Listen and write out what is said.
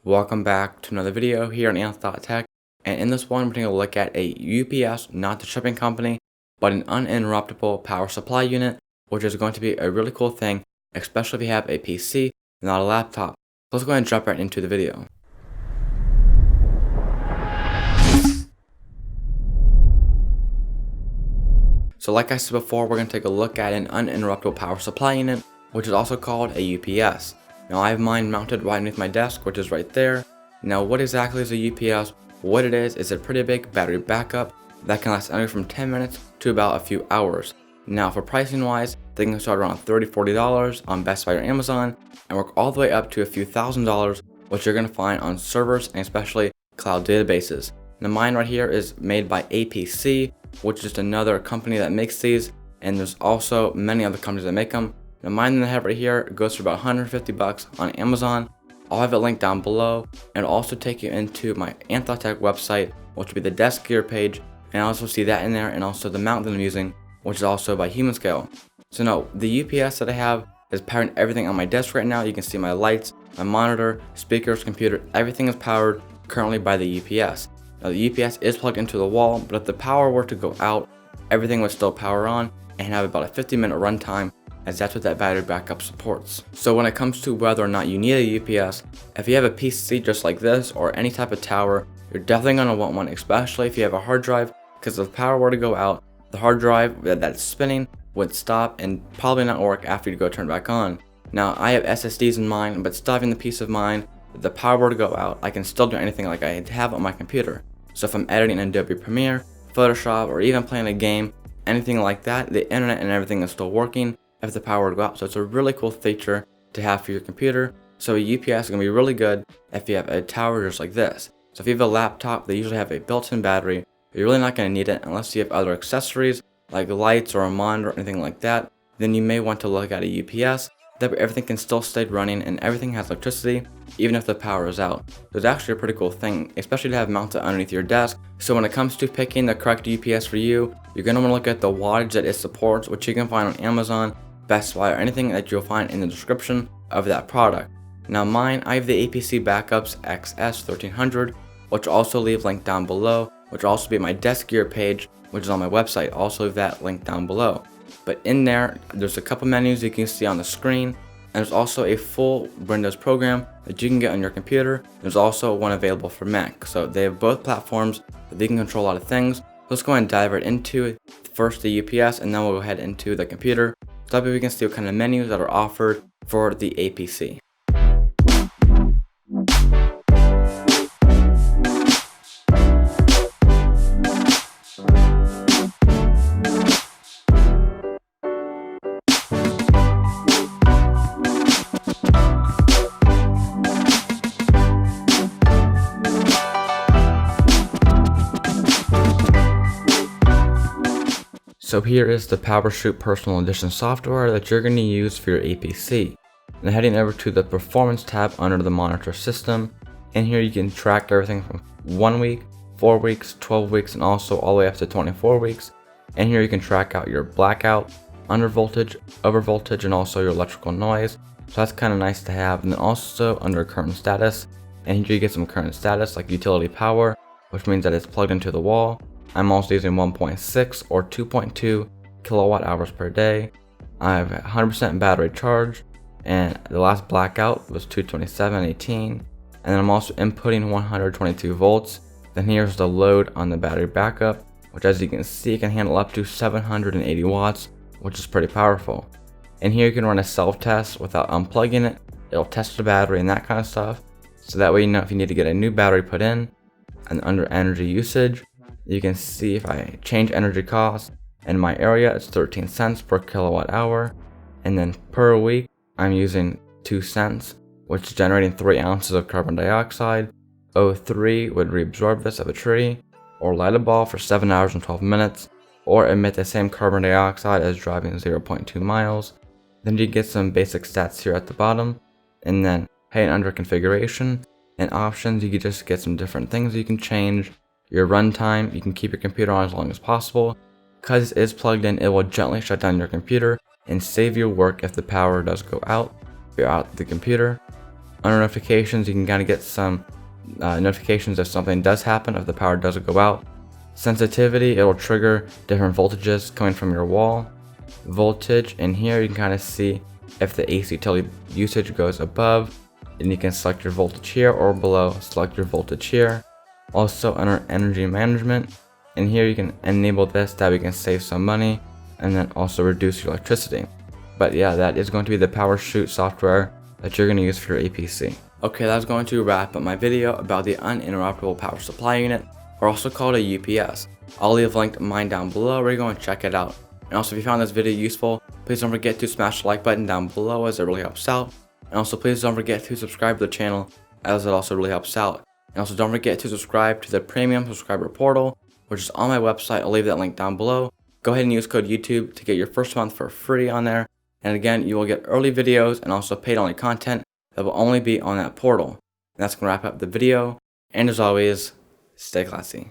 Welcome back to another video here on Anth.Tech, and in this one we're taking a look at a UPS, not the shipping company, but an uninterruptible power supply unit, which is going to be a really cool thing, especially if you have a PC, not a laptop. So let's go ahead and jump right into the video. So like I said before, we're going to take a look at an uninterruptible power supply unit, which is also called a UPS. Now I have mine mounted right underneath my desk, which is right there. Now what exactly is a UPS? What it is a pretty big battery backup that can last anywhere from 10 minutes to about a few hours. Now for pricing wise, they can start around $30–$40 on Best Buy or Amazon and work all the way up to a few $1,000s, which you're going to find on servers and especially cloud databases. Now mine right here is made by APC, which is just another company that makes these, and there's also many other companies that make them. Now mine that I have right here goes for about $150 on Amazon. I'll have it linked down below, and it'll also take you into my Anth.Tech website, which will be the desk gear page, and I also see that in there, and also the mount that I'm using, which is also by Human Scale. So no, the UPS that I have is powering everything on my desk right now. You can see my lights, my monitor, speakers, computer, everything is powered currently by the UPS. Now the UPS is plugged into the wall, but if the power were to go out, everything would still power on and have about a 50-minute runtime, as that's what that battery backup supports. So when it comes to whether or not you need a UPS, if you have a PC just like this or any type of tower, you're definitely going to want one, especially if you have a hard drive, because if the power were to go out, the hard drive that's spinning would stop and probably not work after you go turn it back on. Now I have SSDs in mine, but still having the peace of mind, if the power were to go out, I can still do anything like I have on my computer. So if I'm editing in Adobe Premiere, Photoshop, or even playing a game, anything like that, the internet and everything is still working if the power would go out. So it's a really cool feature to have for your computer. So a UPS is going to be really good if you have a tower just like this. So if you have a laptop, they usually have a built-in battery. You're really not going to need it unless you have other accessories like lights or a monitor or anything like that. Then you may want to look at a UPS. That way everything can still stay running and everything has electricity even if the power is out. So it's actually a pretty cool thing, especially to have mounted underneath your desk. So when it comes to picking the correct UPS for you, you're going to want to look at the wattage that it supports, which you can find on Amazon, Best Buy, or anything that you'll find in the description of that product. Now mine, I have the APC Back-Ups XS 1300, which I'll also leave linked down below, which will also be my desk gear page, which is on my website. I'll also leave that link down below. But in there, there's a couple menus you can see on the screen, and there's also a full Windows program that you can get on your computer. There's also one available for Mac. So they have both platforms that they can control a lot of things. Let's go ahead and dive right into it. First the UPS, and then we'll go ahead into the computer. So that way we can see what kind of menus that are offered for the APC. So here is the PowerShoot Personal Edition software that you're going to use for your APC. Now heading over to the Performance tab under the Monitor System, and here you can track everything from 1 week, 4 weeks, 12 weeks, and also all the way up to 24 weeks. And here you can track out your blackout, under voltage, over voltage, and also your electrical noise. So that's kind of nice to have. And then also under current status, and here you get some current status like utility power, which means that it's plugged into the wall. I'm also using 1.6 or 2.2 kilowatt hours per day. I have 100% battery charge, and the last blackout was 227.18. And then I'm also inputting 122 volts. Then here's the load on the battery backup, which as you can see can handle up to 780 watts, which is pretty powerful. And here you can run a self-test without unplugging it. It'll test the battery and that kind of stuff. So that way you know if you need to get a new battery put in. And under energy usage, you can see if I change energy cost. In my area, it's 13 cents per kilowatt hour. And then per week, I'm using 2 cents, which is generating 3 ounces of carbon dioxide. O3 would reabsorb this of a tree, or light a bulb for 7 hours and 12 minutes, or emit the same carbon dioxide as driving 0.2 miles. Then you get some basic stats here at the bottom. And then heading under configuration and options, you can just get some different things you can change. Your runtime, you can keep your computer on as long as possible. Because it is plugged in, it will gently shut down your computer and save your work if the power does go out. You're out the computer. Under notifications, you can kind of get some notifications if something does happen, if the power does go out. Sensitivity, it will trigger different voltages coming from your wall. Voltage, and here you can kind of see if the AC utility usage goes above, then you can select your voltage here, or below, select your voltage here. Also under energy management, and here you can enable this, that we can save some money and then also reduce your electricity. But yeah, that is going to be the PowerShoot software that you're going to use for your APC. Okay, that's going to wrap up my video about the uninterruptible power supply unit, or also called a UPS. I'll leave a link to mine down below where you go and check it out. And also, if you found this video useful, please don't forget to smash the like button down below, as it really helps out. And also, please don't forget to subscribe to the channel, as it also really helps out. And also, don't forget to subscribe to the premium subscriber portal, which is on my website. I'll leave that link down below. Go ahead and use code YouTube to get your first month for free on there. And again, you will get early videos and also paid only content that will only be on that portal. And that's going to wrap up the video. And as always, stay classy.